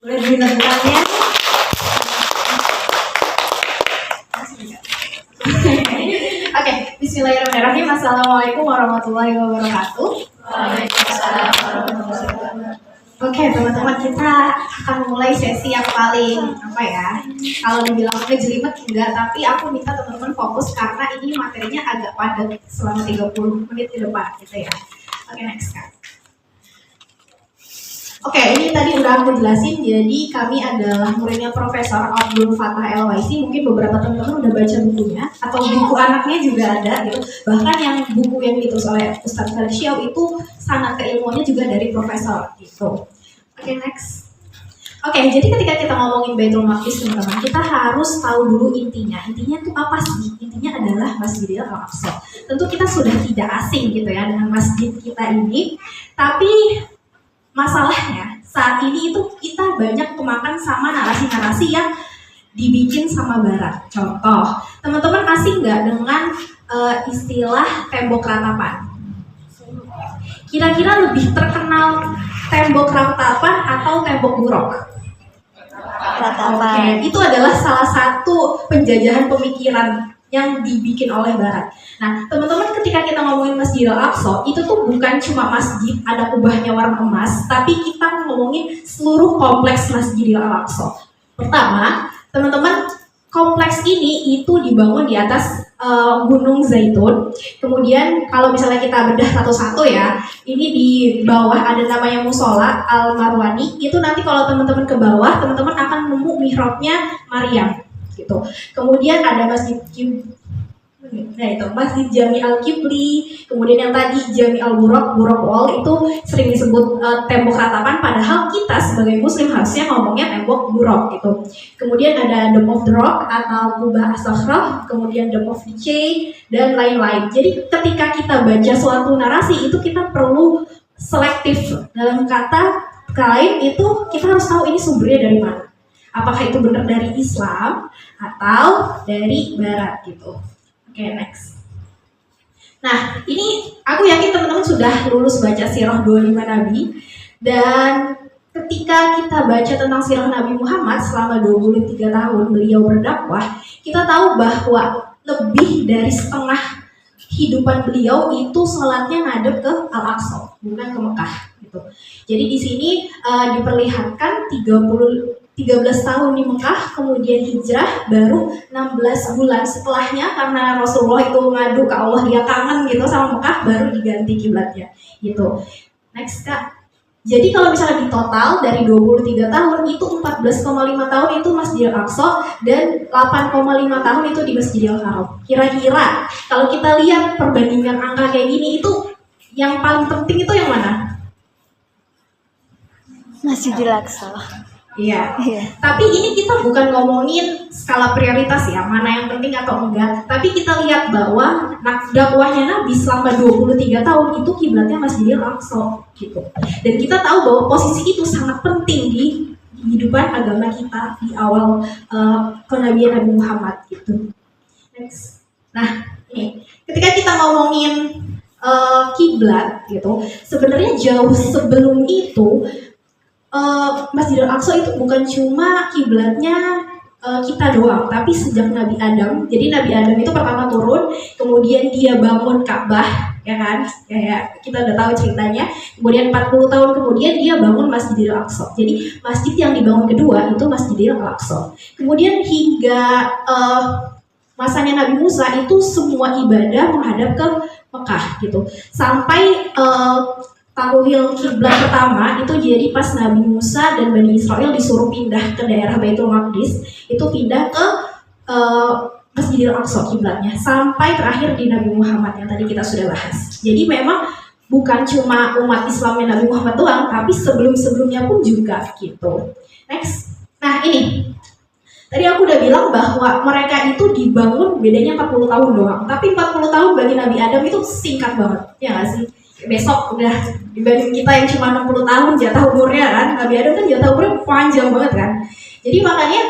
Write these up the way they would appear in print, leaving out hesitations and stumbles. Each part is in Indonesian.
Boleh diminta tepuk. Oke, bismillahirrahmanirrahim. Assalamualaikum warahmatullahi wabarakatuh. Waalaikumsalam warahmatullahi wabarakatuh. Oke, teman-teman, kita akan mulai sesi yang paling kalau dibilang ngejelimet enggak, tapi aku minta teman-teman fokus karena ini materinya agak padat selama 30 menit ke depan gitu ya. Oke, next kan. Oke, ini tadi udah aku jelasin, jadi kami adalah muridnya Profesor Abdul Fattah LYC. Mungkin beberapa teman-teman udah baca bukunya, atau buku anaknya juga ada gitu. Bahkan yang buku yang ditulis oleh Ustadz Felix Xiao itu sangat keilmuannya juga dari Profesor gitu. Oke, next. Oke, jadi ketika kita ngomongin Baitul Maqdis teman-teman, kita harus tahu dulu intinya. Intinya itu apa sih? Intinya adalah Masjidil Aqsa. Tentu kita sudah tidak asing gitu ya dengan masjid kita ini, tapi masalahnya saat ini itu kita banyak kemakan sama narasi-narasi yang dibikin sama Barat. Contoh, teman-teman asing nggak dengan istilah tembok ratapan? Kira-kira lebih terkenal tembok ratapan atau tembok burok? Ratapan. Oke, itu adalah salah satu penjajahan pemikiran yang dibikin oleh Barat. Nah, teman-teman, ketika kita ngomongin Masjidil Aqsa, itu tuh bukan cuma masjid ada kubahnya warna emas, tapi kita ngomongin seluruh kompleks Masjidil Aqsa. Pertama, teman-teman, kompleks ini itu dibangun di atas Gunung Zaitun. Kemudian kalau misalnya kita bedah satu-satu ya, ini di bawah ada namanya Musola Al-Marwani. Itu nanti kalau teman-teman ke bawah, teman-teman akan nemu mihrabnya Maryam gitu. Kemudian ada Masjid Masjid Jami Al-Kibli, kemudian yang tadi Jami Al-Buraq, Buraq Wall itu sering disebut tembok ratapan, padahal kita sebagai muslim harusnya ngomongnya tembok buraq gitu. Kemudian ada Dome of the Rock atau Kubah As-Sakhrah, kemudian Dome of the Chay, dan lain-lain. Jadi ketika kita baca suatu narasi itu kita perlu selektif. Dalam kata lain itu kita harus tahu ini sumbernya dari mana. Apakah itu benar dari Islam atau dari Barat gitu. Oke, next. Nah, ini aku yakin teman-teman sudah lulus baca sirah 25 Nabi. Dan ketika kita baca tentang sirah Nabi Muhammad selama 23 tahun beliau berdakwah, kita tahu bahwa lebih dari setengah kehidupan beliau itu sholatnya ngadep ke Al-Aqsa, bukan ke Mekah gitu. Jadi di sini diperlihatkan 13 tahun di Mekah, kemudian hijrah baru 16 bulan setelahnya karena Rasulullah itu ngadu ke Allah dia kangen gitu sama Mekah, baru diganti kiblatnya gitu. Next Kak. Jadi kalau misalnya di total dari 23 tahun itu 14,5 tahun itu Masjidil Aqsa dan 8,5 tahun itu di Masjidil Haram. Kira-kira kalau kita lihat perbandingan angka kayak gini itu yang paling penting itu yang mana? Masjidil Aqsa. Iya. Tapi ini kita bukan ngomongin skala prioritas ya, mana yang penting atau enggak. Tapi kita lihat bahwa dakwahnya Nabi selama 23 tahun itu kiblatnya Masjidil Aqsa gitu. Dan kita tahu bahwa posisi itu sangat penting di kehidupan agama kita di awal kenabian Nabi Muhammad gitu. Next. Nah, ini ketika kita ngomongin kiblat gitu, sebenarnya jauh sebelum itu Masjidil Aqsa itu bukan cuma kiblatnya kita doang, tapi sejak Nabi Adam. Jadi Nabi Adam itu pertama turun, kemudian dia bangun Ka'bah, ya kan? Kayak kita udah tahu ceritanya. Kemudian 40 tahun kemudian dia bangun Masjidil Aqsa. Jadi masjid yang dibangun kedua itu Masjidil Aqsa. Kemudian hingga masanya Nabi Musa itu semua ibadah menghadap ke Mekah gitu. Sampai takwil kiblat pertama itu jadi pas Nabi Musa dan Bani Israel disuruh pindah ke daerah Baitul Maqdis, itu pindah ke Masjidil Aqsa kiblatnya sampai terakhir di Nabi Muhammad yang tadi kita sudah bahas. Jadi memang bukan cuma umat Islamnya Nabi Muhammad doang, tapi sebelum-sebelumnya pun juga gitu. Next. Nah, ini tadi aku udah bilang bahwa mereka itu dibangun bedanya 40 tahun doang, tapi 40 tahun bagi Nabi Adam itu singkat banget, ya nggak sih? Besok udah dibanding kita yang cuma 60 tahun jatah umurnya kan, Nabi Adam kan jatah umurnya panjang banget kan. Jadi makanya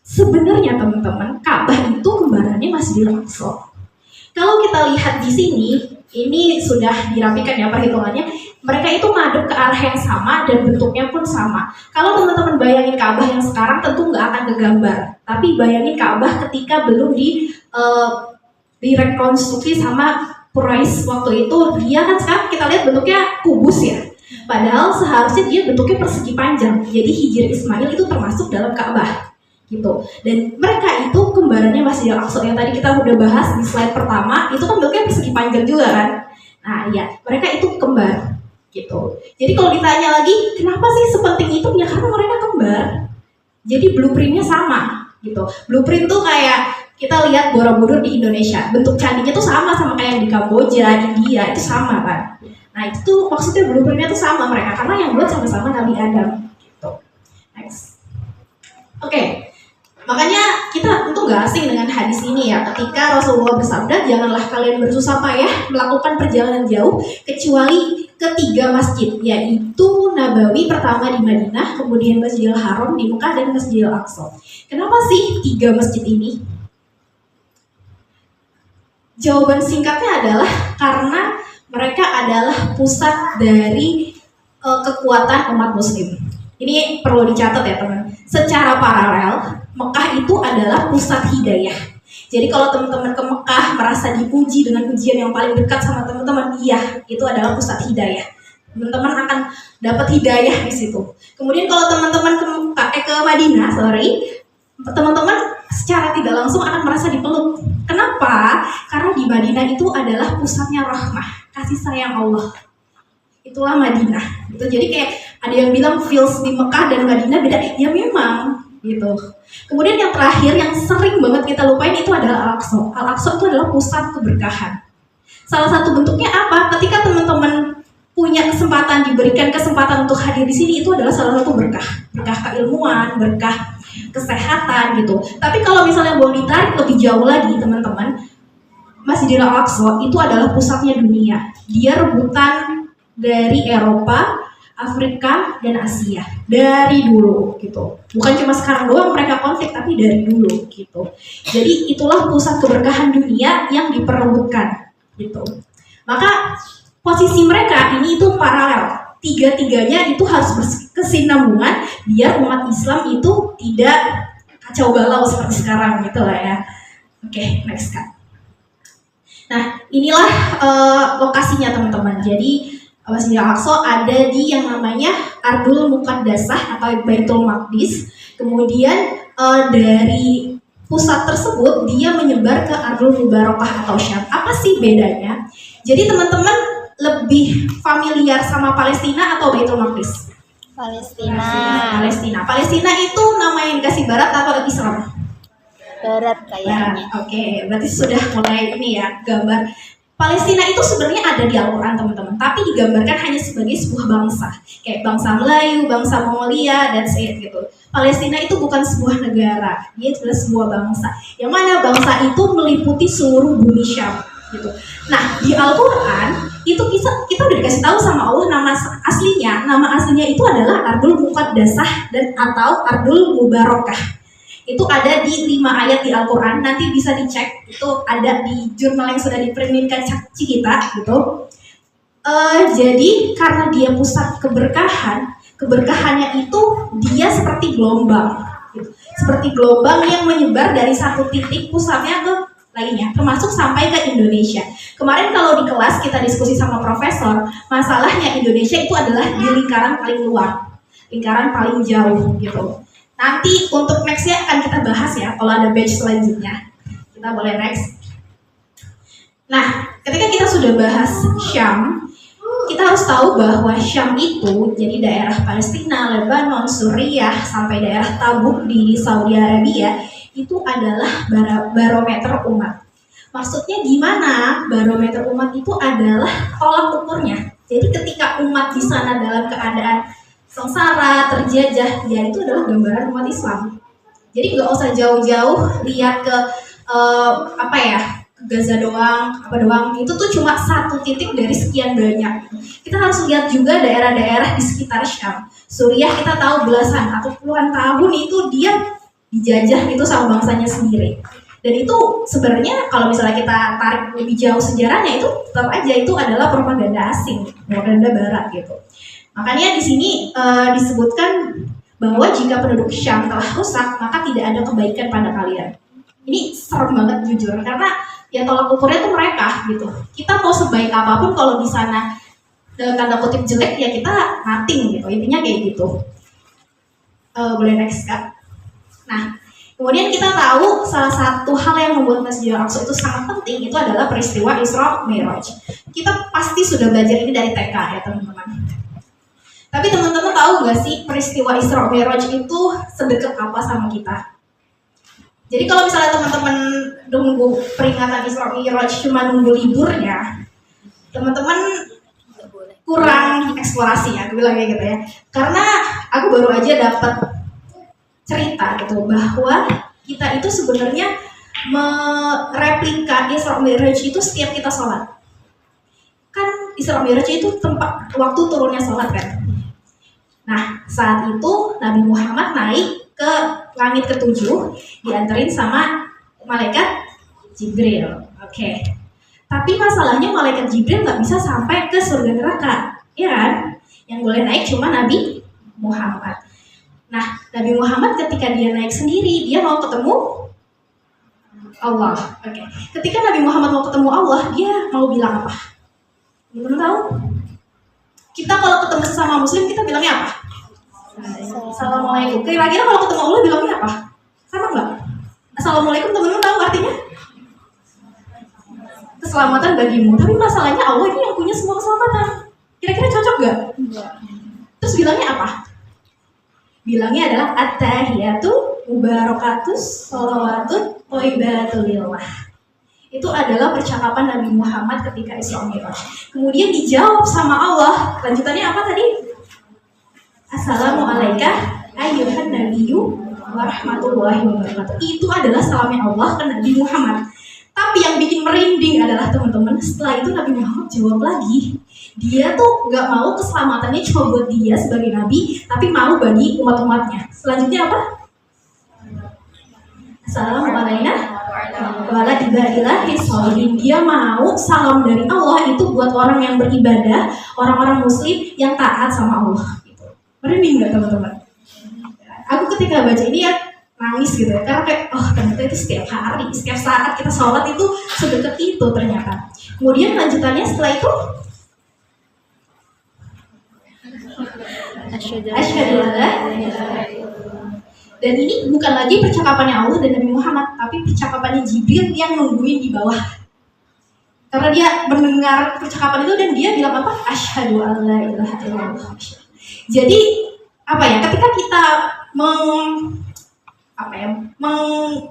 sebenarnya teman-teman, Ka'bah itu kembarannya Masjidil Aqsa. Kalau kita lihat di sini, ini sudah dirapikan ya perhitungannya. Mereka itu ngadep ke arah yang sama dan bentuknya pun sama. Kalau teman-teman bayangin Ka'bah yang sekarang tentu nggak akan kegambar. Tapi bayangin Ka'bah ketika belum direkonstruksi sama Quraisy waktu itu, dia kan sekarang kita lihat bentuknya kubus ya. Padahal seharusnya dia bentuknya persegi panjang. Jadi Hijr Ismail itu termasuk dalam Ka'bah gitu. Dan mereka itu kembarannya Masjidil Aqsa yang tadi kita udah bahas di slide pertama, itu kan bentuknya persegi panjang juga kan. Nah ya, mereka itu kembar gitu. Jadi kalau ditanya lagi, kenapa sih sepenting itu? Ya karena mereka kembar. Jadi blueprintnya sama gitu. Blueprint tuh kayak kita lihat Borobudur di Indonesia, bentuk candinya tuh sama kayak di Kamboja, India, itu sama kan. Nah itu tuh maksudnya blueprintnya tuh sama mereka, karena yang buat sama-sama Nabi Adam gitu. Next. Oke. Makanya kita tentu gak asing dengan hadis ini ya, ketika Rasulullah bersabda, janganlah kalian bersusah payah melakukan perjalanan jauh kecuali ketiga masjid, yaitu Nabawi pertama di Madinah, kemudian Masjidil Haram di Mekah, dan Masjidil Aqsa. Kenapa sih 3 masjid ini? Jawaban singkatnya adalah karena mereka adalah pusat dari kekuatan umat muslim. Ini perlu dicatat ya teman. Secara paralel, Mekah itu adalah pusat hidayah. Jadi kalau teman-teman ke Mekah merasa dipuji dengan ujian yang paling dekat sama teman-teman, iya, itu adalah pusat hidayah. Teman-teman akan dapat hidayah di situ. Kemudian kalau teman-teman ke Madinah, teman-teman secara tidak langsung akan merasa dipeluk. Kenapa? Karena di Madinah itu adalah pusatnya rahmah, kasih sayang Allah. Itulah Madinah. Gitu. Jadi kayak ada yang bilang feels di Mekah dan Madinah beda. Ya memang gitu. Kemudian yang terakhir yang sering banget kita lupain itu adalah Al-Aqsa. Al-Aqsa itu adalah pusat keberkahan. Salah satu bentuknya apa? Ketika teman-teman punya kesempatan, diberikan kesempatan untuk hadir di sini, itu adalah salah satu berkah. Berkah keilmuan, berkah kesehatan gitu. Tapi kalau misalnya mau ditarik lebih jauh lagi teman-teman, Masjidil Aqsa itu adalah pusatnya dunia. Dia rebutan dari Eropa, Afrika, dan Asia dari dulu gitu. Bukan cuma sekarang doang mereka konflik, tapi dari dulu gitu. Jadi itulah pusat keberkahan dunia yang diperebutkan gitu. Maka posisi mereka ini itu paralel. Tiga-tiganya itu harus berkesinambungan biar umat Islam itu tidak kacau balau seperti sekarang gitu lah ya. Oke, next kan. Nah, inilah lokasinya teman-teman. Jadi Masjidil Aqsa ada di yang namanya Ardul Muqaddasah atau Baitul Maqdis. Kemudian dari pusat tersebut dia menyebar ke Ardul Mubarakah atau Syam. Apa sih bedanya? Jadi teman-teman lebih familiar sama Palestina atau Baitul Maqdis? Palestina. Palestina itu nama yang dikasih barat atau Islam? Barat kayaknya. Oke, berarti sudah mulai ini ya gambar. Palestina itu sebenarnya ada di Al-Quran teman-teman, tapi digambarkan hanya sebagai sebuah bangsa, kayak bangsa Melayu, bangsa Mongolia, that's it gitu. Palestina itu bukan sebuah negara, dia adalah sebuah bangsa, yang mana bangsa itu meliputi seluruh bumi Syam gitu. Nah di Al-Quran itu kita udah dikasih tahu sama Allah nama aslinya itu adalah Ardul Muqaddasah dan atau Ardul Mubarakah. Itu ada di 5 ayat di Al-Quran, nanti bisa dicek, itu ada di jurnal yang sudah diprintinkan kita gitu. Jadi karena dia pusat keberkahannya itu dia seperti gelombang gitu. Seperti gelombang yang menyebar dari satu titik pusatnya ke lainnya, termasuk sampai ke Indonesia. Kemarin kalau di kelas kita diskusi sama profesor, masalahnya Indonesia itu adalah di lingkaran paling luar, lingkaran paling jauh gitu. Nanti untuk nextnya akan kita bahas ya, kalau ada batch selanjutnya. Kita boleh next. Nah, ketika kita sudah bahas Syam, kita harus tahu bahwa Syam itu jadi daerah Palestina, Lebanon, Suriah, sampai daerah Tabuk di Saudi Arabia, itu adalah barometer umat. Maksudnya gimana? Barometer umat itu adalah tolak ukurnya. Jadi ketika umat di sana dalam keadaan sengsara, terjajah, ya itu adalah gambaran umat Islam. Jadi nggak usah jauh-jauh lihat ke ke Gaza doang, itu tuh cuma satu titik dari sekian banyak. Kita harus lihat juga daerah-daerah di sekitar Syam. Suriah kita tahu belasan atau puluhan tahun itu dia dijajah itu sama bangsanya sendiri. Dan itu sebenarnya kalau misalnya kita tarik lebih jauh sejarahnya, itu tetap aja itu adalah propaganda asing, propaganda barat gitu. Makanya di sini disebutkan bahwa jika penduduk Syam telah rusak, maka tidak ada kebaikan pada kalian. Ini serem banget jujur, karena ya tolak ukurnya tuh mereka gitu. Kita mau sebaik apapun kalau di sana dalam tanda kutip jelek, ya kita nothing gitu. Intinya kayak gitu. Boleh next Kak. Nah, kemudian kita tahu salah satu hal yang membuat Masjidil Aqsa itu sangat penting itu adalah peristiwa Isra Mi'raj. Kita pasti sudah belajar ini dari TK ya teman-teman. Tapi teman-teman tahu nggak sih peristiwa Isra Mi'raj itu sedekat apa sama kita? Jadi kalau misalnya teman-teman nunggu peringatan Isra Mi'raj cuma nunggu liburnya, teman-teman kurang eksplorasi ya, aku bilang kayak gitu ya. Karena aku baru aja dapat cerita gitu bahwa kita itu sebenarnya mereplika Isra Mi'raj itu setiap kita sholat. Kan Isra Mi'raj itu tempat waktu turunnya sholat kan. Nah saat itu Nabi Muhammad naik ke langit ke-7 dianterin sama malaikat Jibril. Oke. Tapi masalahnya malaikat Jibril nggak bisa sampai ke surga neraka, ya kan? Yang boleh naik cuma Nabi Muhammad. Nah, Nabi Muhammad ketika dia naik sendiri, dia mau ketemu Allah. Oke. Ketika Nabi Muhammad mau ketemu Allah, dia mau bilang apa? Teman-teman tahu? Kita kalau ketemu sesama Muslim, kita bilangnya apa? Assalamualaikum. Kira-kira kalau ketemu Allah bilangnya apa? Sama nggak? Assalamualaikum, teman-teman tahu artinya? Keselamatan bagimu. Tapi masalahnya Allah ini yang punya semua keselamatan. Kira-kira cocok nggak? Terus bilangnya apa? Bilangnya adalah at-tahiyatu mubarakatus sholawatut thayyibatulillah. Itu adalah percakapan Nabi Muhammad ketika Isra Mi'raj. Kemudian dijawab sama Allah. Lanjutannya apa tadi? Assalamualaikum ayyuhan nabiyyu warahmatullahi wabarakatuh. Itu adalah salamnya Allah ke Nabi Muhammad. Tapi yang bikin merinding adalah teman-teman, setelah itu Nabi Muhammad jawab lagi. Dia tuh gak mau keselamatannya cuma buat dia sebagai Nabi, tapi mau bagi umat-umatnya. Selanjutnya apa? Assalamualaikum warahmatullahi wabarakatuh. Dia mau salam dari Allah itu buat orang yang beribadah, orang-orang muslim yang taat sama Allah. Gitu. Merinding gak teman-teman? Aku ketika baca ini ya nangis gitu ya, karena kayak ternyata itu setiap hari, setiap saat kita sholat itu sedekat itu ternyata. Kemudian lanjutannya setelah itu asyhadu an la ilaha illallah. Dan ini bukan lagi percakapannya Allah dan Nabi Muhammad, tapi percakapannya Jibril yang nungguin di bawah. Karena dia mendengar percakapan itu dan dia bilang apa? Asyhadu an la ilaha illallah. Jadi apa ya? Ketika kita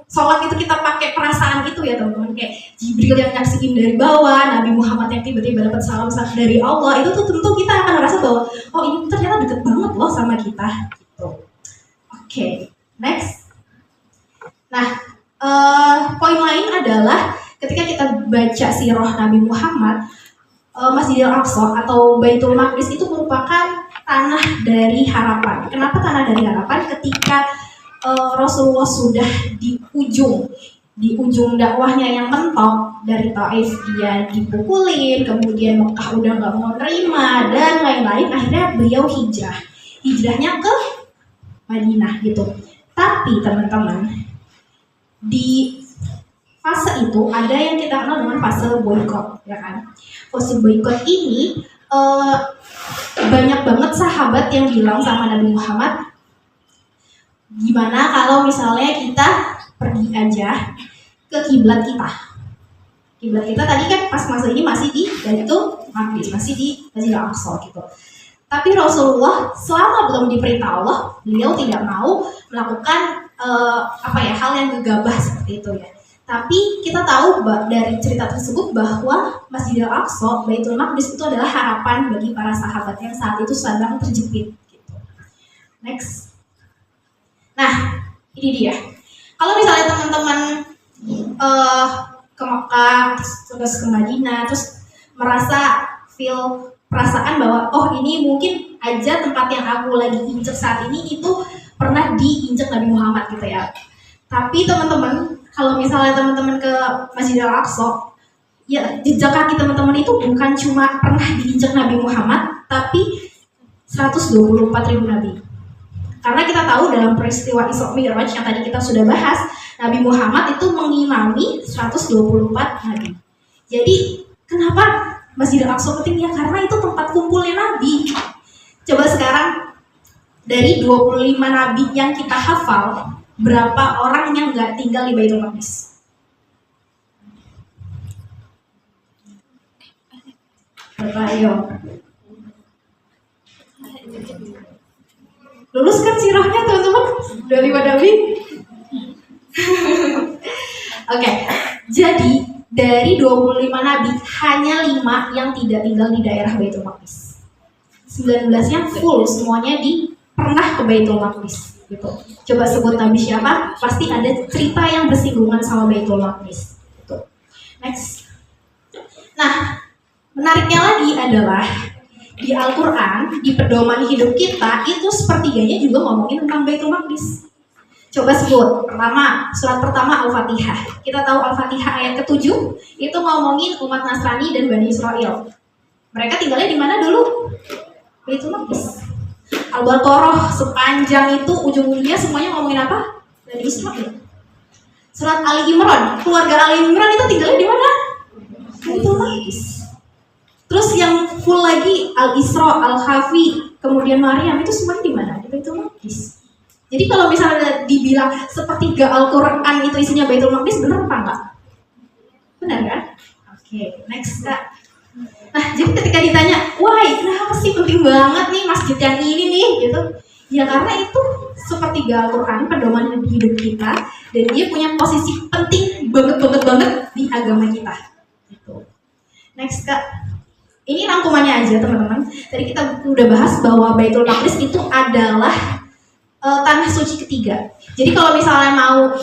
sholat itu kita pakai perasaan itu ya teman-teman, kayak Jibril yang nyaksiin dari bawah, Nabi Muhammad yang tiba-tiba dapat salam dari Allah, itu tuh tentu kita akan merasa bahwa ini ternyata deket banget loh sama kita gitu. Oke, next. Nah, poin lain adalah ketika kita baca sirah Nabi Muhammad, Masjidil Aqsa atau Baitul Maqdis itu merupakan tanah dari harapan. Kenapa tanah dari harapan? Ketika Rasulullah sudah di ujung dakwahnya yang mentok, dari Taif dia dipukulin, kemudian Mekah udah nggak mau terima dan lain-lain, akhirnya beliau hijrahnya ke Madinah gitu. Tapi teman-teman, di fase itu ada yang kita kenal dengan fase boykot, ya kan? Fase boykot ini banyak banget sahabat yang bilang sama Nabi Muhammad, gimana kalau misalnya kita pergi aja ke kiblat kita. Kiblat kita tadi kan pas masa ini masih di Baitul Maqdis, masih di Masjidil Aqsa gitu. Tapi Rasulullah selama belum diperintah Allah, beliau tidak mau melakukan hal yang gegabah seperti itu ya. Tapi kita tahu dari cerita tersebut bahwa Masjidil Aqsa, Baitul Maqdis itu adalah harapan bagi para sahabat yang saat itu sedang terjepit gitu. Next. Nah, ini dia. Kalau misalnya teman-teman ke Mekah, terus ke Madinah, terus merasa perasaan bahwa ini mungkin aja tempat yang aku lagi injek saat ini itu pernah diinjek Nabi Muhammad gitu ya. Tapi teman-teman kalau misalnya teman-teman ke Masjidil Aqsa, ya jejak kaki teman-teman itu bukan cuma pernah diinjak Nabi Muhammad, tapi 124.000 nabi. Karena kita tahu dalam peristiwa Isra Mi'raj yang tadi kita sudah bahas, Nabi Muhammad itu mengimami 124 nabi. Jadi kenapa Masjidil Aqsa penting? Ya karena itu tempat kumpulnya nabi. Coba sekarang dari 25 nabi yang kita hafal, berapa orang yang nggak tinggal di Baitul Maqdis? Berapa? Ayo. Lulus kan sirahnya teman-teman? Dari nabi. Oke, jadi dari 25 nabi hanya 5 yang tidak tinggal di daerah Baitul Maqdis. 19-nya full, semuanya pernah ke Baitul Maqdis. Gitu. Coba sebut nabi siapa? Pasti ada cerita yang bersinggungan sama Baitul Maqdis. Gitu. Next. Nah, menariknya lagi adalah di Al-Quran, di pedoman hidup kita itu sepertiganya juga ngomongin tentang Baitul Maqdis. Coba sebut. Pertama, surat pertama Al-Fatihah. Kita tahu Al-Fatihah ayat ke-7 itu ngomongin umat Nasrani dan Bani Israel. Mereka tinggalnya di mana dulu? Baitul Maqdis. Al-Baqarah sepanjang itu ujung-ujungnya semuanya ngomongin apa? Bani Israel. Surat Ali Imran, keluarga Ali Imran itu tinggalnya di mana? Baitul Maqdis. Terus yang full lagi Al-Isra, Al-Kahfi, kemudian Maryam itu semuanya di mana? Di Baitul Maqdis. Jadi kalau misalnya dibilang sepertiga Al-Quran itu isinya Baitul Maqdis, benar apa enggak? Benar kan? Oke, next Kak. Nah, jadi ketika ditanya, wah kenapa sih penting banget nih masjid yang ini nih, gitu. Ya karena itu sepertiga Al-Quran, pedoman hidup kita, dan dia punya posisi penting banget di agama kita. Gitu. Next Kak. Ini rangkumannya aja teman-teman. Tadi kita udah bahas bahwa Baitul Maqdis itu adalah tanah suci ketiga. Jadi kalau misalnya mau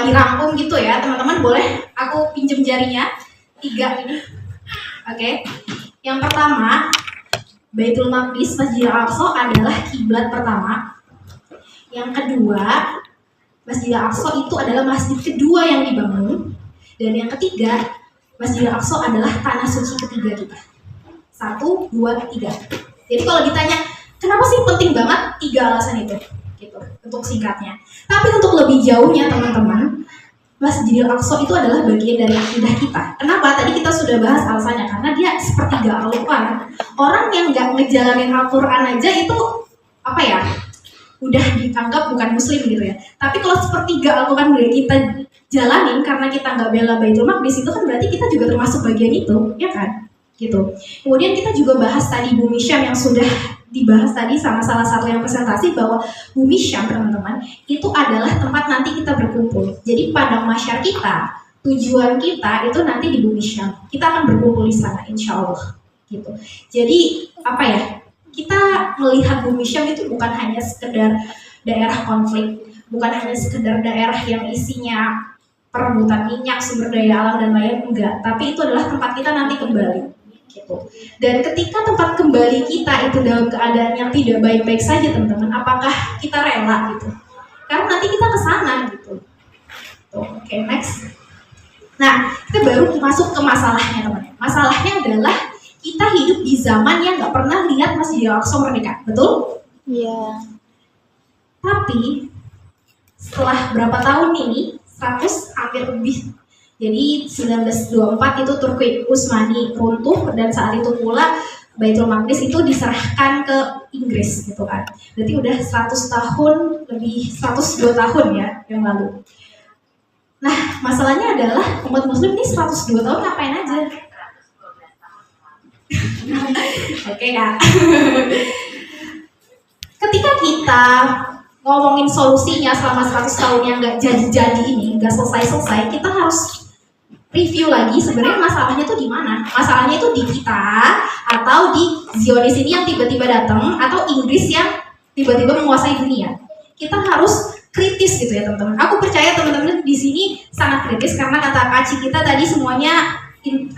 dirangkum gitu ya teman-teman, boleh aku pinjem jarinya 3 ini. Oke. Yang pertama, Baitul Maqdis Masjidil Aqsa adalah kiblat pertama. Yang kedua, Masjidil Aqsa itu adalah masjid kedua yang dibangun. Dan yang ketiga, Masjidil Aqsa adalah tanah suci ketiga kita. 1, 2, 3. Jadi kalau ditanya, kenapa sih penting banget 3 alasan itu? Gitu, untuk singkatnya. Tapi untuk lebih jauhnya teman-teman, Masjidil Aqsa itu adalah bagian dari akidah kita. Kenapa? Tadi kita sudah bahas alasannya. Karena dia sepertiga Al-Quran. Orang yang nggak ngejalanin Al-Quran aja itu, apa ya, udah dianggap bukan muslim gitu ya. Tapi kalau sepertiga Al-Quran udah kita jalanin karena kita nggak bela Baitul Maqdis, itu kan berarti kita juga termasuk bagian itu, ya kan? Gitu. Kemudian kita juga bahas tadi Bumi Syam yang sudah dibahas tadi sama salah satu yang presentasi, bahwa Bumi Syam teman-teman itu adalah tempat nanti kita berkumpul. Jadi padang mahsyar kita, tujuan kita itu nanti di Bumi Syam. Kita akan berkumpul di sana insya Allah. Gitu. Jadi apa ya? Kita melihat Bumi Syam itu bukan hanya sekedar daerah konflik, bukan hanya sekedar daerah yang isinya perebutan minyak, sumber daya alam dan lain, enggak. Tapi itu adalah tempat kita nanti kembali. Gitu. Dan ketika tempat kembali kita itu dalam keadaan yang tidak baik-baik saja teman-teman, apakah kita rela gitu? Karena nanti kita ke sana gitu. Oke, next. Nah, kita baru masuk ke masalahnya teman-teman. Masalahnya adalah kita hidup di zaman yang nggak pernah lihat Masjidil Aqsa merdeka, betul? Iya. Tapi setelah berapa tahun ini, 100 hampir lebih. Jadi 1924 itu Turki Utsmani runtuh, dan saat itu pula Baitul Maqdis itu diserahkan ke Inggris gitu kan. Berarti udah 100 tahun lebih, 102 tahun ya yang lalu. Nah, masalahnya adalah umat muslim ini 102 tahun ngapain aja? Oke Kak. Ketika kita ngomongin solusinya selama 100 tahun yang nggak jadi-jadi ini, nggak selesai-selesai, kita harus review lagi sebenarnya masalahnya tuh di mana? Masalahnya itu di kita atau di Zionis ini yang tiba-tiba datang, atau Inggris yang tiba-tiba menguasai dunia? Kita harus kritis gitu ya teman-teman. Aku percaya teman-teman di sini sangat kritis karena kata kaci kita tadi semuanya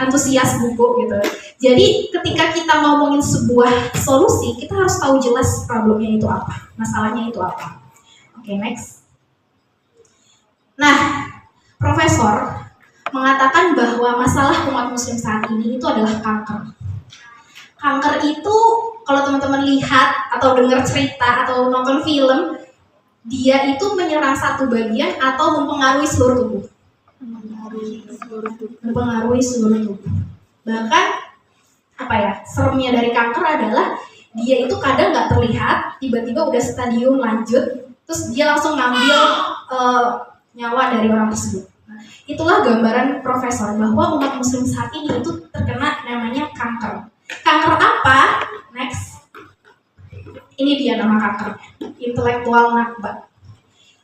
antusias buku gitu. Jadi ketika kita ngomongin sebuah solusi, kita harus tahu jelas problemnya itu apa, masalahnya itu apa. Oke, next. Nah, profesor mengatakan bahwa masalah umat muslim saat ini itu adalah kanker. Kanker itu kalau teman-teman lihat atau dengar cerita atau nonton film, dia itu menyerang satu bagian atau mempengaruhi seluruh tubuh. Mempengaruhi seluruh tubuh. Bahkan seremnya dari kanker adalah dia itu kadang nggak terlihat, tiba-tiba udah stadium lanjut, terus dia langsung ngambil nyawa dari orang tersebut. Itulah gambaran profesor bahwa umat muslim saat ini itu terkena namanya kanker. Kanker apa? Next. Ini dia nama kankernya, intelektual nakba.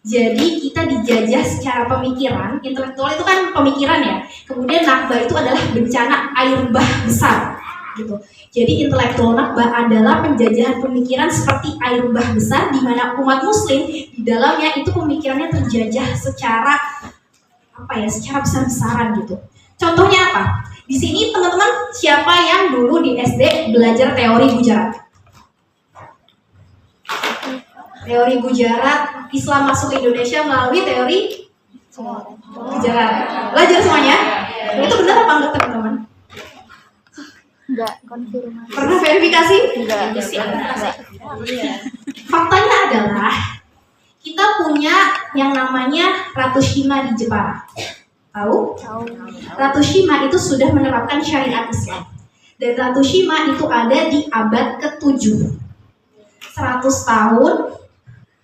Jadi kita dijajah secara pemikiran. Intelektual itu kan pemikiran ya. Kemudian nakba itu adalah bencana air bah besar gitu. Jadi intelektual nakba adalah penjajahan pemikiran seperti air bah besar di mana umat muslim di dalamnya itu pemikirannya terjajah secara secara besar-besaran gitu. Contohnya apa? Di sini teman-teman siapa yang dulu di SD belajar teori Gujarat? Teori Gujarat, Islam masuk ke Indonesia melalui teori Gujarat. Belajar semuanya? Itu benar apa enggak teman-teman? Enggak, konfirmasi. Pernah verifikasi? Enggak. Faktanya adalah kita punya yang namanya Ratu Shima di Jepara. Tahu? Ratu Shima itu sudah menerapkan syariat Islam. Dan Ratu Shima itu ada di abad ke-7. 100 tahun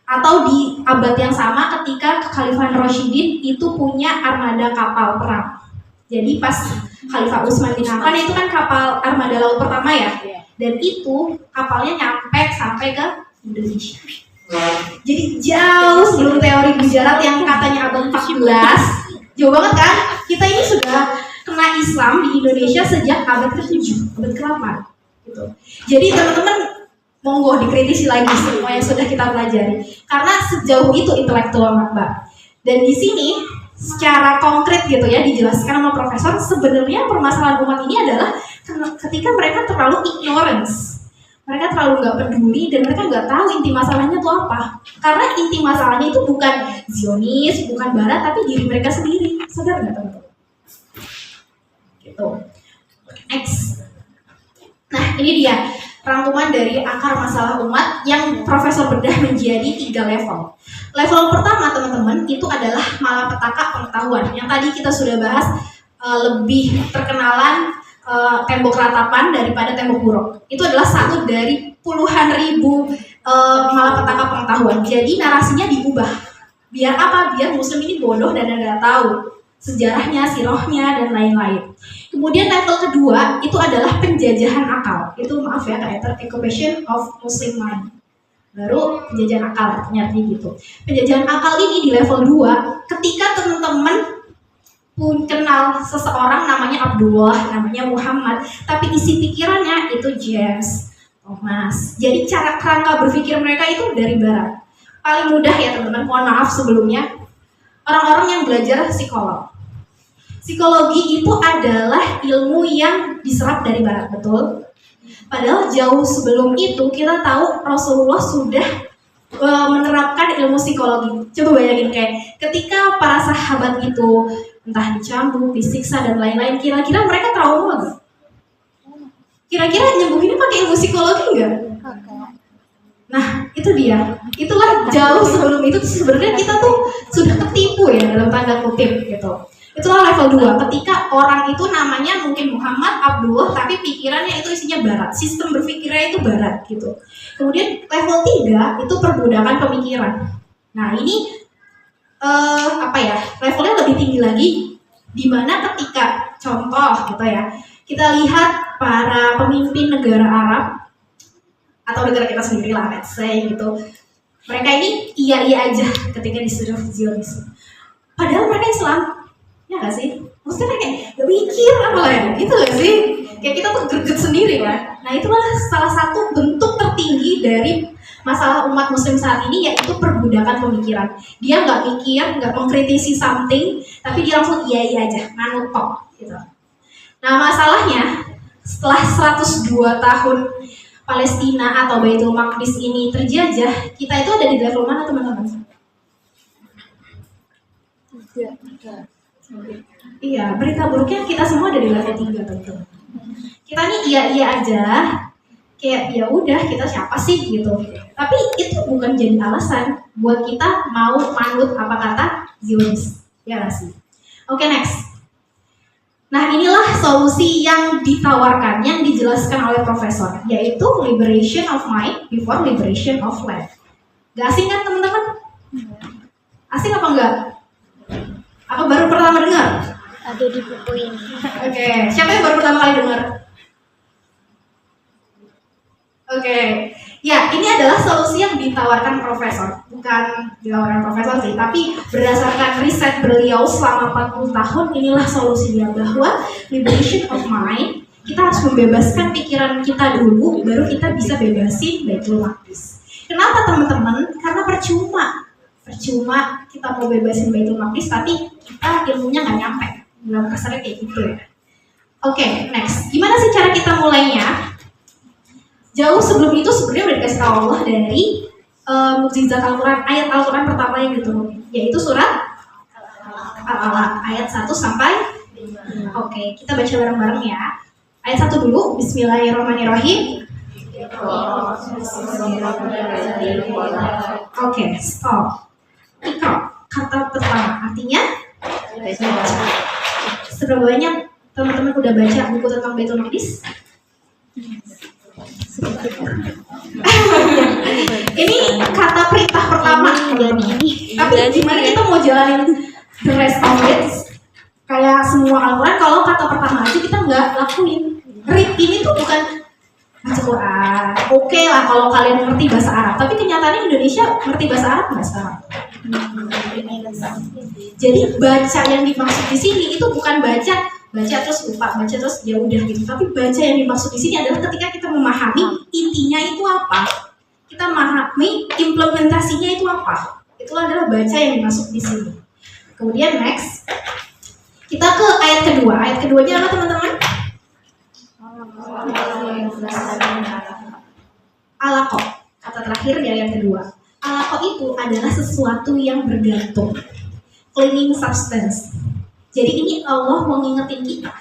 atau di abad yang sama ketika Khalifah Rashidin itu punya armada kapal perang. Jadi pas Khalifah Utsman bin Affan itu kan kapal armada laut pertama ya. Dan itu kapalnya nyampe sampai ke Indonesia. Jadi jauh sebelum teori Gujarat yang katanya abad 14, jauh banget kan? Kita ini sudah kena Islam di Indonesia sejak abad ke-7, abad ke-8 gitu. Jadi teman-teman monggo dikritisi lagi semua yang sudah kita pelajari. Karena sejauh itu intelektual nakba. Dan di sini secara konkret gitu ya dijelaskan sama profesor, sebenarnya permasalahan umat ini adalah ketika mereka terlalu ignorance. Mereka terlalu nggak peduli dan mereka nggak tahu inti masalahnya itu apa. Karena inti masalahnya itu bukan Zionis, bukan Barat, tapi diri mereka sendiri. Sadar nggak teman-teman? Gitu. Next. Nah ini dia rangkuman dari akar masalah umat yang profesor bedah menjadi 3 level. Level pertama teman-teman itu adalah malapetaka pengetahuan. Yang tadi kita sudah bahas lebih terkenalan tembok ratapan daripada tembok buruk. Itu adalah satu dari puluhan ribu malapetaka pengetahuan. Jadi narasinya diubah. Biar apa? Biar muslim ini bodoh dan nggak tahu sejarahnya, sirahnya, dan lain-lain. Kemudian level kedua itu adalah penjajahan akal. Itu maaf ya, kayak occupation of Muslim mind. Baru penjajahan akal artinya gitu. Penjajahan akal ini di level 2 ketika teman-teman pun kenal seseorang namanya Abdullah, namanya Muhammad, tapi isi pikirannya itu James, Thomas. Jadi cara kerangka berpikir mereka itu dari barat. Paling mudah ya teman-teman, mohon maaf sebelumnya, orang-orang yang belajar psikolog. Psikologi itu adalah ilmu yang diserap dari barat, betul? Padahal jauh sebelum itu kita tahu Rasulullah sudah menerapkan ilmu psikologi. Coba bayangin kayak ketika para sahabat itu entah dicambuk, disiksa dan lain-lain, kira-kira mereka trauma nggak? Kira-kira nyembuhinnya pakai ilmu psikologi nggak? Nah itu dia, itulah jauh sebelum itu sebenarnya kita tuh sudah ketipu ya dalam tanda kutip gitu. Itulah level 2, ketika orang itu namanya mungkin Muhammad, Abdullah, tapi pikirannya itu isinya barat, sistem berpikirnya itu barat gitu. Kemudian level 3 itu perbudakan pemikiran. Nah ini levelnya lebih tinggi lagi, dimana ketika contoh gitu ya, kita lihat para pemimpin negara Arab atau negara kita sendiri lah, let's say gitu, mereka ini iya aja ketika disuruh Zionis, padahal mereka Islam, ya nggak sih? Maksudnya kayak gak mikir apa ya, gitu gak sih? Kayak kita tuh greget sendiri kan. Nah itulah salah satu bentuk tertinggi dari masalah umat muslim saat ini, yaitu perbudakan pemikiran. Dia nggak mikir, nggak mengkritisi something, tapi dia langsung iya aja, nganut tok gitu. Nah masalahnya setelah 102 tahun Palestina atau Baitul Maqdis ini terjajah, kita itu ada di level mana teman-teman? Iya, berita buruknya kita semua ada di level 3 tentu. Kita nih iya aja, kayak ya udah kita siapa sih gitu. Tapi itu bukan jadi alasan buat kita mau manut apa kata Zionis. Ya nggak sih? Oke, next. Nah, inilah solusi yang ditawarkan, yang dijelaskan oleh profesor, yaitu liberation of mind before liberation of land. Gak asing kan teman-teman? Asing apa enggak? Apa baru pertama dengar? Ada di buku ini. Oke, siapa yang baru pertama kali dengar? Oke, ya ini adalah solusi yang ditawarkan profesor, bukan ditawarkan profesor sih, tapi berdasarkan riset beliau selama 40 tahun, inilah solusinya bahwa liberation of mind, kita harus membebaskan pikiran kita dulu, baru kita bisa bebasin Baitul Maqdis. Kenapa teman-teman? Karena percuma kita mau bebasin Baitul Maqdis, tapi kita ilmunya nggak nyampe, dalam kasarnya kayak gitu ya. Oke, next, gimana sih cara kita mulainya? Jauh sebelum itu sebenarnya udah dikasih tahu Allah dari mukjizat Al-Quran, ayat Al-Quran pertama yang diturunkan, yaitu surat Al-Alaq ayat 1 sampai 5. Oke, kita baca bareng-bareng ya. Ayat 1 dulu, Bismillahirrahmanirrahim. Oke, stop. Ikra, kata pertama, artinya seberapa banyak teman-teman udah baca buku tentang Baitul Maqdis? Ini kata perintah pertama ini. Tapi gimana kita mau jalanin the rest of it? Kayak semua Al-Quran, kalau kata pertama aja kita nggak lakuin. Read ini tuh bukan baca Quran. Oke lah kalau kalian ngerti bahasa Arab, tapi kenyataannya Indonesia ngerti bahasa Arab nggak sekarang? Jadi baca yang dimaksud di sini itu bukan baca terus lupa, baca terus ya udah gitu. Tapi baca yang dimaksud di sini adalah ketika kita memahami intinya itu apa, kita memahami implementasinya itu apa. Itu adalah baca yang dimaksud di sini. Kemudian next, kita ke ayat kedua. Ayat keduanya apa teman-teman? Alaqah, kata terakhir di ayat kedua. Alaqah itu adalah sesuatu yang bergantung, clinging substance. Jadi ini Allah mau ngingetin kita.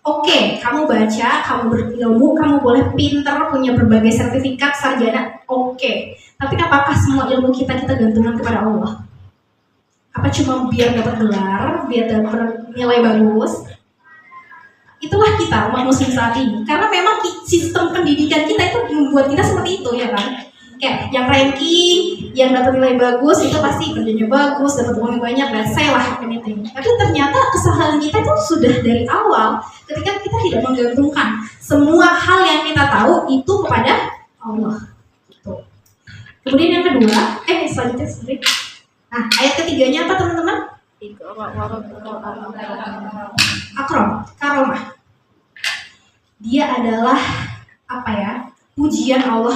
Oke, kamu baca, kamu berilmu, kamu boleh pinter, punya berbagai sertifikat, sarjana, oke. Tapi apakah semua ilmu kita gantungkan kepada Allah? Apa cuma biar dapat gelar, biar dapat nilai bagus? Itulah kita, umat muslim saat ini. Karena memang sistem pendidikan kita itu membuat kita seperti itu, ya kan? Kayak yang ranking, yang dapat nilai bagus itu pasti kerjanya bagus, dapat uang yang banyak, dan saya lah anything. Tapi ternyata kesalahan kita itu sudah dari awal, ketika kita tidak menggantungkan semua hal yang kita tahu itu kepada Allah. Gitu. Kemudian yang kedua, selanjutnya sendiri. Nah, ayat ketiganya apa teman-teman? Akram, karomah. Dia adalah apa ya? Pujian Allah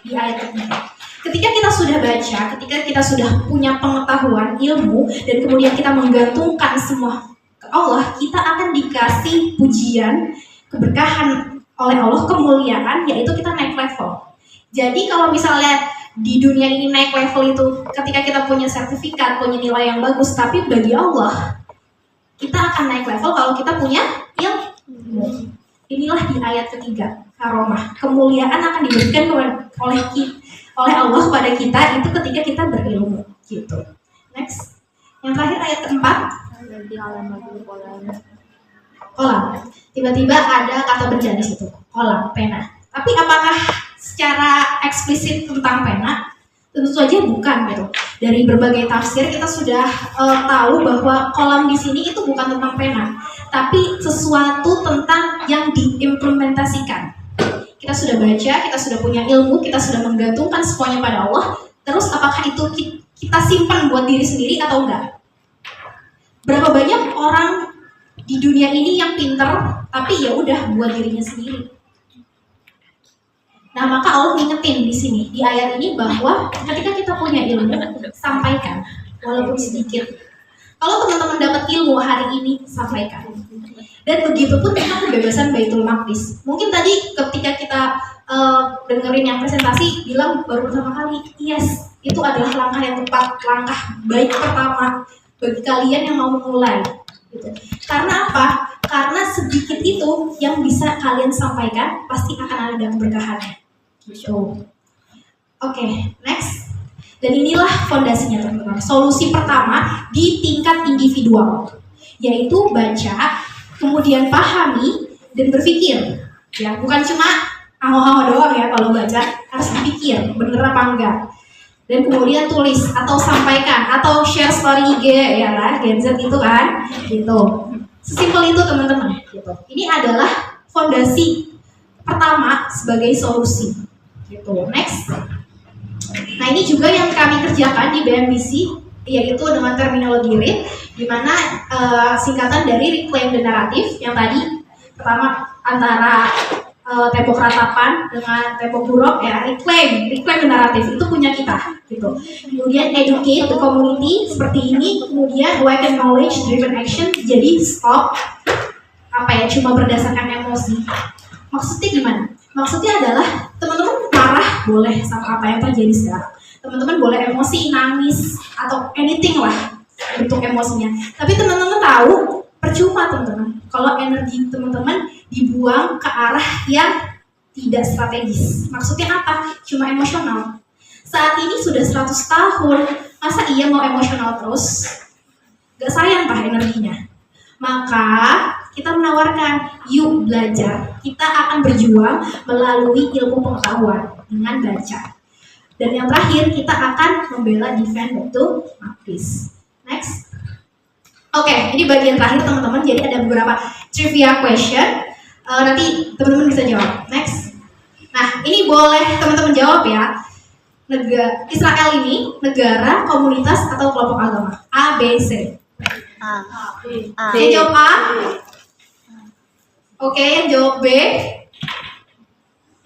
di ayat ketiga. Ketika kita sudah baca, ketika kita sudah punya pengetahuan, ilmu, dan kemudian kita menggantungkan semua ke Allah, kita akan dikasih pujian, keberkahan oleh Allah, kemuliaan, yaitu kita naik level. Jadi kalau misalnya di dunia ini naik level itu ketika kita punya sertifikat, punya nilai yang bagus, tapi bagi Allah kita akan naik level kalau kita punya ilmu. Inilah di ayat ketiga, karomah, kemuliaan akan diberikan oleh Allah kepada kita itu ketika kita berilmu, gitu. Next, yang terakhir ayat keempat, kolam. Tiba-tiba ada kata benda di situ, kolam, pena. Tapi apakah secara eksplisit tentang pena? Tentu saja bukan gitu. Dari berbagai tafsir kita sudah tahu bahwa kolam di sini itu bukan tentang pena, tapi sesuatu tentang yang diimplementasikan. Kita sudah baca, kita sudah punya ilmu, kita sudah menggantungkan semuanya pada Allah. Terus apakah itu kita simpan buat diri sendiri atau enggak? Berapa banyak orang di dunia ini yang pinter, tapi ya udah buat dirinya sendiri. Nah, maka Allah ngingetin di sini, di ayat ini bahwa ketika kita punya ilmu, sampaikan, walaupun sedikit. Kalau teman-teman dapat ilmu hari ini, sampaikan. Dan begitu pun tentang kebebasan Baitul Maqdis. Mungkin tadi ketika kita dengerin yang presentasi, bilang baru pertama kali, yes, itu adalah langkah yang tepat, langkah baik pertama bagi kalian yang mau memulai. Gitu. Karena apa? Karena sedikit itu yang bisa kalian sampaikan pasti akan ada keberkahannya. Gitu. Oke, next. Dan inilah fondasinya teman-teman. Solusi pertama di tingkat individual, yaitu baca, kemudian pahami dan berpikir. Ya, bukan cuma haho-haho doang ya kalau baca, harus dipikir bener apa enggak. Dan kemudian tulis atau sampaikan atau share story IG ya lah, Gen Z itu kan, gitu. Sesimpel itu teman-teman. Gitu. Ini adalah fondasi pertama sebagai solusi. Gitu. Next. Nah ini juga yang kami kerjakan di BMBC, yaitu dengan terminologi READ, di mana singkatan dari Reclaim the Narrative yang tadi pertama antara tembok ratapan dengan tembok buruk ya, reclaim the narrative itu punya kita gitu. Kemudian educate the community seperti ini, kemudian awaken knowledge driven action, jadi stop apa ya cuma berdasarkan emosi. Maksudnya gimana? Maksudnya adalah teman-teman marah boleh sama apa yang terjadi sekarang, teman-teman boleh emosi, nangis atau anything lah bentuk emosinya, tapi teman-teman tahu percuma teman-teman kalau energi teman-teman dibuang ke arah yang tidak strategis. Maksudnya apa? Cuma emosional. Saat ini sudah 100 tahun, masa iya mau emosional terus? Gak sayang kah energinya? Maka kita menawarkan, yuk belajar. Kita akan berjuang melalui ilmu pengetahuan dengan baca. Dan yang terakhir, kita akan membela defend betul Marxis. Next. Oke, ini bagian terakhir teman-teman. Jadi ada beberapa trivia question. Nanti teman-teman bisa jawab. Next. Nah, ini boleh teman-teman jawab ya. Israel ini negara, komunitas, atau kelompok agama? A, B, C. A. Saya jawab A. Oke, yang jawab B.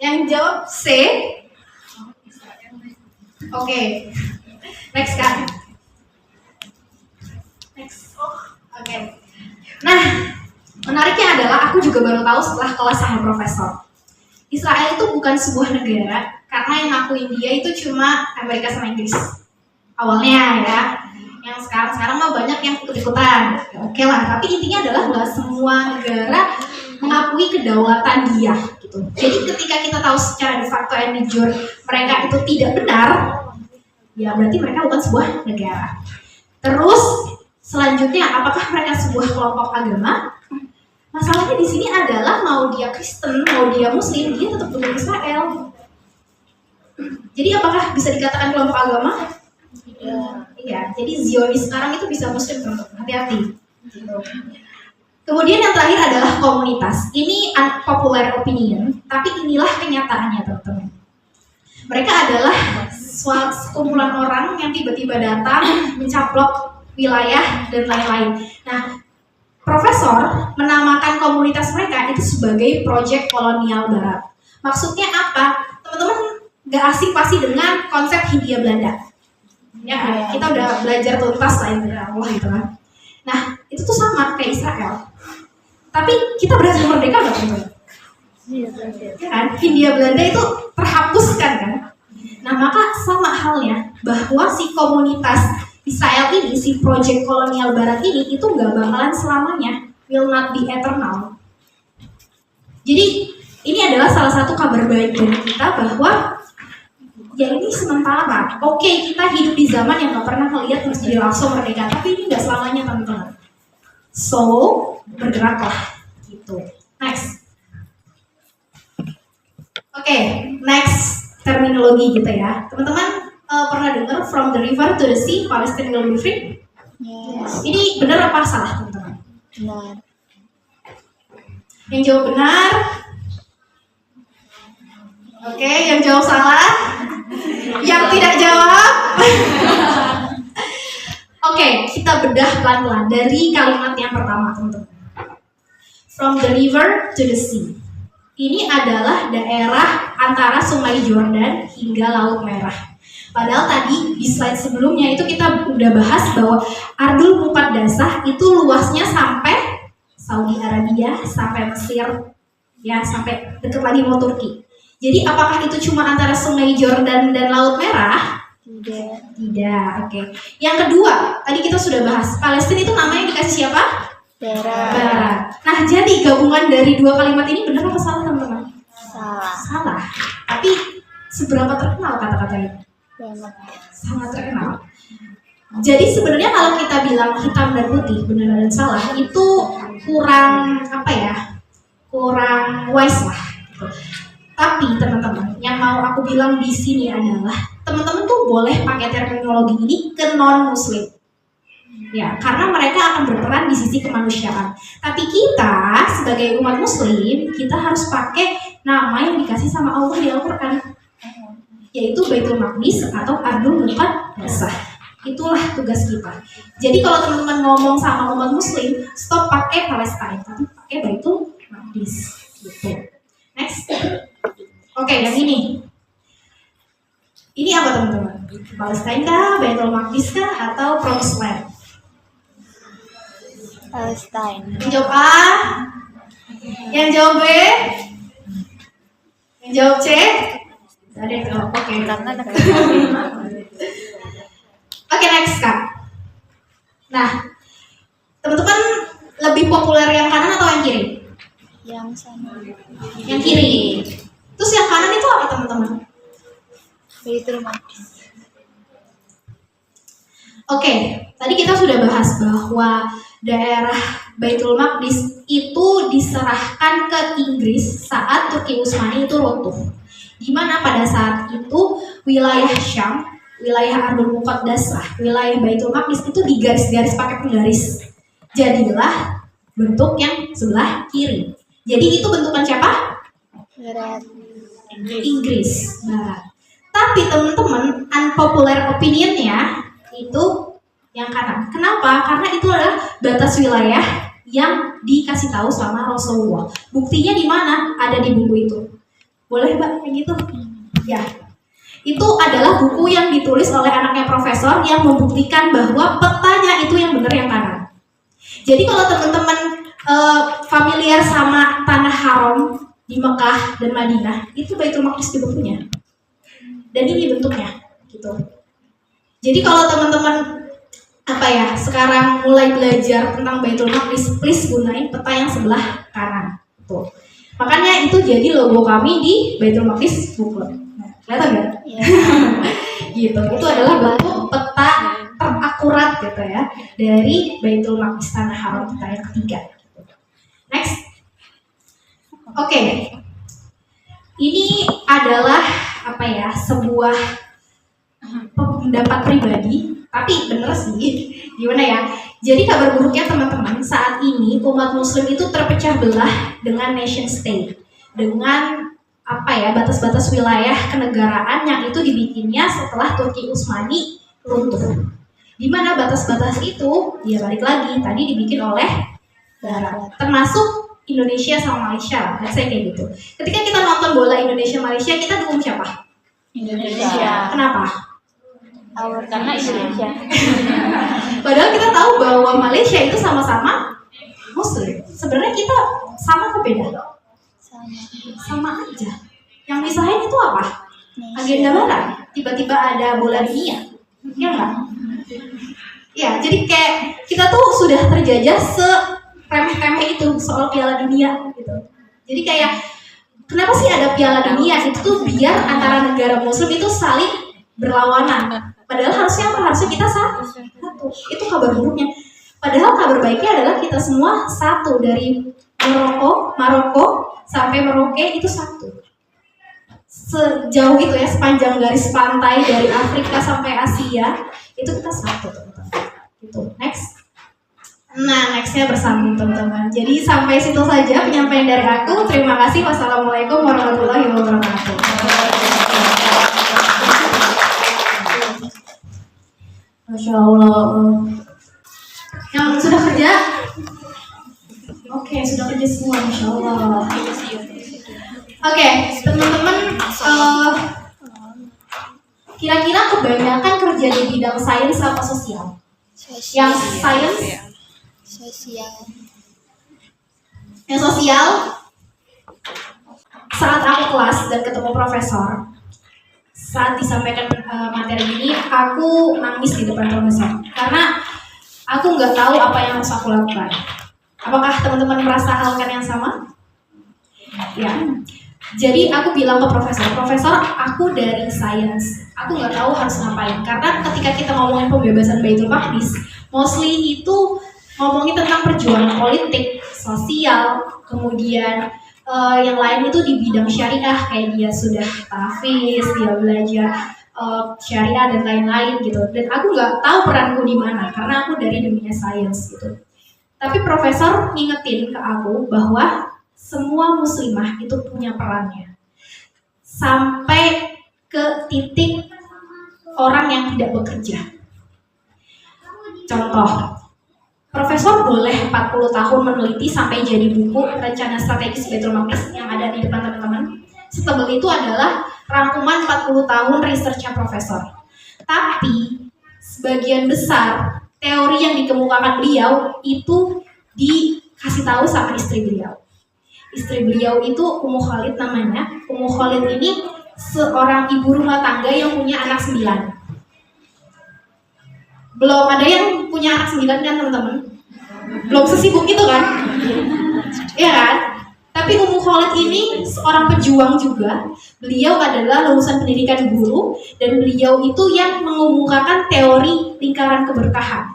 Yang jawab C. Oke. Next kan. Next. Oke. Nah, menariknya adalah aku juga baru tahu setelah kelas sama profesor. Israel itu bukan sebuah negara karena yang ngakuin dia itu cuma Amerika sama Inggris. Awalnya ya. Yang sekarang mah banyak yang ikut-ikutan. Ya, oke lah, tapi intinya adalah nggak semua negara mengakui kedaulatan dia gitu. Jadi ketika kita tahu secara de facto and de jure mereka itu tidak benar, ya berarti mereka bukan sebuah negara. Terus selanjutnya, apakah mereka sebuah kelompok agama? Masalahnya di sini adalah mau dia Kristen, mau dia Muslim, dia tetap bukan Israel. Jadi apakah bisa dikatakan kelompok agama? Iya. Jadi Zionis sekarang itu bisa Muslim, teman-teman. Hati-hati. Kemudian yang terakhir adalah komunitas. Ini unpopular opinion, tapi inilah kenyataannya, teman-teman. Mereka adalah sekumpulan orang yang tiba-tiba datang, mencaplok wilayah dan lain-lain. Nah, profesor menamakan komunitas mereka itu sebagai proyek kolonial barat. Maksudnya apa? Teman-teman gak asing pasti dengan konsep Hindia Belanda. Ya, kita udah belajar tuntas lah ya Allah gitu kan. Nah, itu tuh sama kayak Israel. Tapi kita berhasil merdeka gak teman-teman? Ya kan? Hindia Belanda itu terhapuskan kan? Nah, maka sama halnya bahwa si komunitas Israel ini, si proyek kolonial barat ini itu nggak bakalan selamanya, will not be eternal. Jadi ini adalah salah satu kabar baik dari kita bahwa ya ini sementara. Oke, kita hidup di zaman yang nggak pernah melihat Masjidil Aqsa merdeka, tapi ini nggak selamanya teman-teman. So bergeraklah gitu. Next. Oke, next terminologi gitu ya, teman-teman. Pernah dengar from the river to the sea, Palestine will be free? Yes. Ini benar apa salah, teman-teman? Benar. Yang jawab benar? Oke, yang jawab salah? Yang tidak jawab? Oke, kita bedah pelan-pelan dari kalimat yang pertama, teman-teman. From the river to the sea. Ini adalah daerah antara Sungai Jordan hingga Laut Merah. Padahal tadi di slide sebelumnya itu kita udah bahas bahwa Ardul Muqaddasah itu luasnya sampai Saudi Arabia, sampai Mesir, ya sampai dekat lagi mau Turki. Jadi apakah itu cuma antara Sungai Jordan dan Laut Merah? Tidak, oke. Yang kedua, tadi kita sudah bahas Palestina itu namanya dikasih siapa? Barat. Nah, jadi gabungan dari dua kalimat ini benar apa salah, teman-teman? Salah. Tapi seberapa terkenal kata-kata ini? Sangat terkenal. Jadi sebenarnya kalau kita bilang hitam dan putih, benar dan salah, itu kurang kurang wise lah. Gitu. Tapi teman-teman, yang mau aku bilang di sini adalah teman-teman tuh boleh pakai terminologi ini ke non-muslim. Ya, karena mereka akan berperan di sisi kemanusiaan. Tapi kita sebagai umat muslim, kita harus pakai nama yang dikasih sama Allah di Al-Qur'an, yaitu Baitul Maqdis atau Ardul Muqaddasah. Itulah tugas kita. Jadi kalau teman-teman ngomong sama umat muslim, stop pakai Palestine, tapi pakai Baitul Maqdis gitu. Next. Oke, yang ini. Ini apa teman-teman? Palestine kah, Baitul Maqdis kah, atau Promised Land? Palestine. Yang jawab A, yang jawab B, yang jawab C. Ada yang jawab. Oke. Oke, next Kak. Nah, teman-teman lebih populer yang kanan atau yang kiri? Yang sana. Yang kiri. Terus yang kanan itu apa teman-teman? Baitul Maqdis. Oke, tadi kita sudah bahas bahwa daerah Baitul Maqdis itu diserahkan ke Inggris saat Turki Utsmani itu runtuh. Di mana pada saat itu wilayah Syam, wilayah Ardul Muqaddasah, wilayah Baitul Maqdis itu digaris-garis pakai penggaris. Jadilah bentuk yang sebelah kiri. Jadi itu bentukan siapa? Barat. Inggris Barat. Tapi teman-teman, unpopular opinionnya itu yang kanan. Kenapa? Karena itu adalah batas wilayah yang dikasih tahu sama Rasulullah. Buktinya di mana? Ada di buku itu. Boleh Mbak kayak gitu? Ya. Itu adalah buku yang ditulis oleh anaknya profesor yang membuktikan bahwa petanya itu yang benar yang kanan. Jadi kalau teman-teman familiar sama tanah haram di Mekah dan Madinah, itu Baitul Maqdis di bukunya. Dan ini bentuknya, gitu. Jadi kalau teman-teman sekarang mulai belajar tentang Baitul Maqdis, please gunain peta yang sebelah kanan. Tuh. Makanya itu jadi logo kami di Baitul Maqdis booklet. Nah, kelihatan nggak? Yeah. Gitu. Itu adalah bentuk peta terakurat gitu ya dari Baitul Maqdis tanah haram kita yang ketiga. Next. Oke. Ini adalah sebuah pendapat pribadi, tapi bener sih. Gimana ya? Jadi kabar buruknya teman-teman, saat ini umat muslim itu terpecah belah dengan nation state, dengan batas-batas wilayah kenegaraan yang itu dibikinnya setelah Turki Utsmani runtuh. Di mana batas-batas itu ya balik lagi tadi dibikin oleh Barat, termasuk Indonesia sama Malaysia, saya kayak gitu. Ketika kita nonton bola Indonesia Malaysia, kita dukung siapa? Indonesia. Kenapa? Karena Indonesia. Padahal kita tahu bahwa Malaysia itu sama-sama Muslim. Sebenarnya kita sama ke beda? Sama aja. Yang misahin itu apa? Agenda Barat. Tiba-tiba ada bola dunia. Ya enggak? Ya, jadi kayak kita tuh sudah terjajah remeh-temeh itu soal Piala Dunia gitu. Jadi kayak kenapa sih ada Piala Dunia? Itu tuh biar antara negara muslim itu saling berlawanan. Padahal harusnya kita satu. Itu kabar buruknya. Padahal kabar baiknya adalah kita semua satu, dari Maroko sampai Merauke itu satu. Sejauh itu ya, sepanjang garis pantai dari Afrika sampai Asia itu kita satu, teman-teman. Gitu. Next. Nah, nextnya bersambung teman-teman. Jadi sampai situ saja penyampaian dari aku. Terima kasih. Wassalamualaikum warahmatullahi wabarakatuh. Masya Allah. Yang sudah kerja? Oke, sudah kerja semua. Masya Allah. Oke, teman-teman. Kira-kira kebanyakan kerja di bidang sains apa sosial? Yang sains? Sosial. Yang sosial, saat aku kelas dan ketemu profesor, saat disampaikan materi ini, aku nangis di depan profesor karena aku nggak tahu apa yang harus aku lakukan. Apakah teman-teman merasakan yang sama? Ya. Jadi aku bilang ke profesor, aku dari sains, aku nggak tahu harus ngapain. Karena ketika kita ngomongin pembebasan Baitul Maqdis, mostly itu ngomongin tentang perjuangan politik, sosial, kemudian yang lain itu di bidang syariah, kayak dia sudah tahfiz, dia belajar syariah dan lain-lain gitu. Dan aku nggak tahu peranku di mana, karena aku dari dunia sains gitu. Tapi profesor ngingetin ke aku bahwa semua muslimah itu punya perannya. Sampai ke titik orang yang tidak bekerja. Contoh, profesor boleh 40 tahun meneliti sampai jadi buku rencana strategis Baitul Maqdis yang ada di depan teman-teman. Setebal itu adalah rangkuman 40 tahun research-nya profesor. Tapi sebagian besar teori yang dikemukakan beliau itu dikasih tahu sama istri beliau. Istri beliau itu Ummu Khalid namanya. Ummu Khalid ini seorang ibu rumah tangga yang punya anak 9. Belum ada yang punya anak 9 kan teman-teman? Belum sesibuk itu kan? Iya kan? Tapi Ummu Khalid ini seorang pejuang juga. Beliau adalah lulusan pendidikan guru dan beliau itu yang mengemukakan teori lingkaran keberkahan.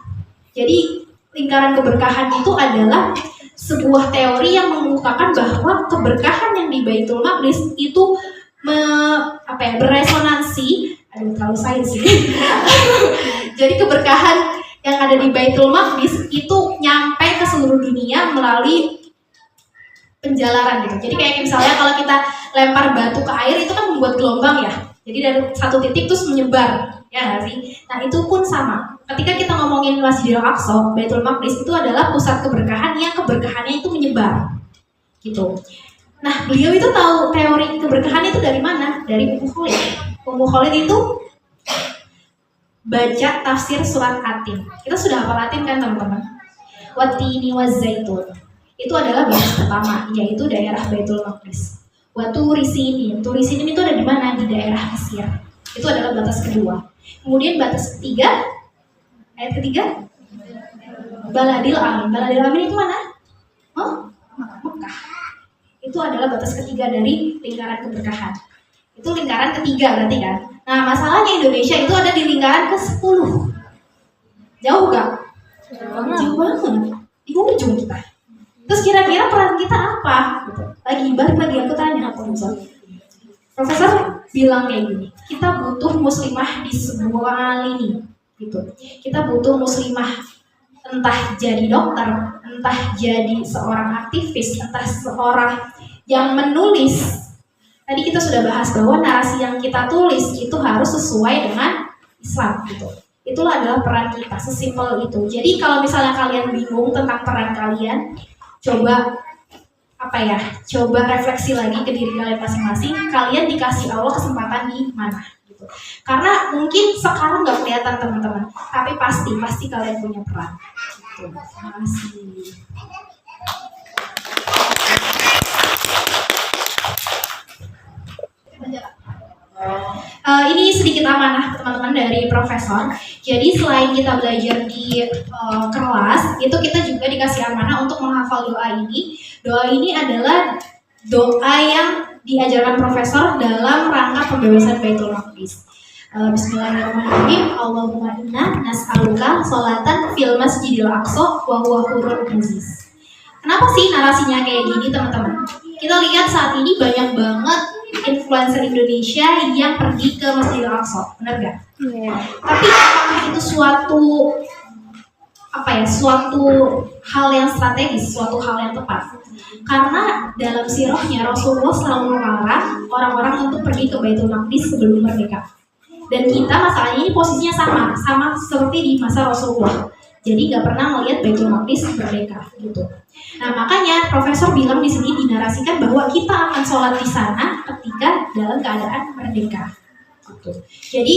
Jadi lingkaran keberkahan itu adalah sebuah teori yang mengemukakan bahwa keberkahan yang di Baitul Maqdis itu beresonansi, terlalu sains sih. Jadi keberkahan yang ada di Baitul Maqdis itu nyampe ke seluruh dunia melalui penjalaran gitu. Jadi kayak misalnya kalau kita lempar batu ke air itu kan membuat gelombang ya. Jadi dari satu titik terus menyebar, ya nggak sih? Nah itu pun sama. Ketika kita ngomongin Masjidil Aqsa, Baitul Maqdis itu adalah pusat keberkahan yang keberkahannya itu menyebar, gitu. Nah beliau itu tahu teori keberkahan itu dari mana? Dari Ummu Khalid. Ummu Khalid itu baca tafsir surat Atin. Kita sudah hafal Atin kan teman-teman? Wattini wazzaitun. Itu adalah batas pertama, yaitu daerah Baitul Maqdis. Turi Sinin itu ada di mana? Di daerah Mesir. Itu adalah batas kedua. Kemudian batas ketiga, ayat ketiga, Baladil Amin. Baladil Amin itu mana? Mekah. Itu adalah batas ketiga dari lingkaran keberkahan. Itu lingkaran ketiga berarti kan? Nah masalahnya Indonesia itu ada di lingkaran ke-10. Jauh gak? Jauh banget. Di ujung kita. Terus kira-kira peran kita apa? Gitu. Balik lagi aku tanya Profesor bilang kayak gini, kita butuh muslimah di sebuah lini, gitu. Kita butuh muslimah entah jadi dokter, entah jadi seorang aktivis, entah seorang yang menulis. Tadi kita sudah bahas bahwa narasi yang kita tulis itu harus sesuai dengan Islam, gitu. Itulah adalah peran kita, sesimpel itu. Jadi kalau misalnya kalian bingung tentang peran kalian, coba refleksi lagi ke diri kalian masing-masing. Kalian dikasih Allah kesempatan di mana gitu. Karena mungkin sekarang nggak kelihatan teman-teman, tapi pasti kalian punya peran gitu. Terima kasih. Ini sedikit amanah teman-teman dari profesor. Jadi selain kita belajar di kelas, itu kita juga dikasih amanah untuk menghafal doa ini. Doa ini adalah doa yang diajarkan profesor dalam rangka pembebasan Baitul Maqdis. Bismillahirrahmanirrahim. Allahumma inna nas'aluka sholatan fil masjidil aqsa wa huwa hurrun aziz. Kenapa sih narasinya kayak gini teman-teman? Kita lihat saat ini banyak banget influencer Indonesia yang pergi ke Masjidil Aqsa, benar gak? Yeah. Tapi apakah itu suatu hal yang strategis, suatu hal yang tepat? Karena dalam sirahnya Rasulullah selalu melarang orang-orang untuk pergi ke Baitul Maqdis sebelum merdeka. Dan kita masalahnya ini posisinya sama seperti di masa Rasulullah. Jadi nggak pernah melihat Baitul Maqdis merdeka gitu. Nah makanya profesor bilang di sini dinarasikan bahwa kita akan sholat di sana ketika dalam keadaan merdeka. Gitu. Jadi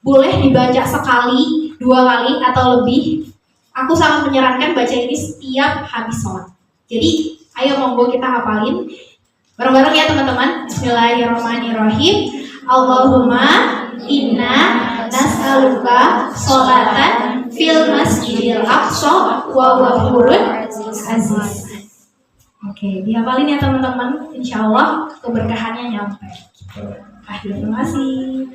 boleh dibaca sekali, 2 kali atau lebih. Aku sangat menyarankan baca ini setiap habis sholat. Jadi ayo monggo kita hafalin bareng-bareng ya teman-teman. Bismillahirrahmanirrahim. Allahumma inna nas'aluka sholatan fil masjidil aqsa wa ghafurun aziz. Oke, dihafalin ya teman-teman. Insya Allah keberkahannya nyampe. Terima kasih.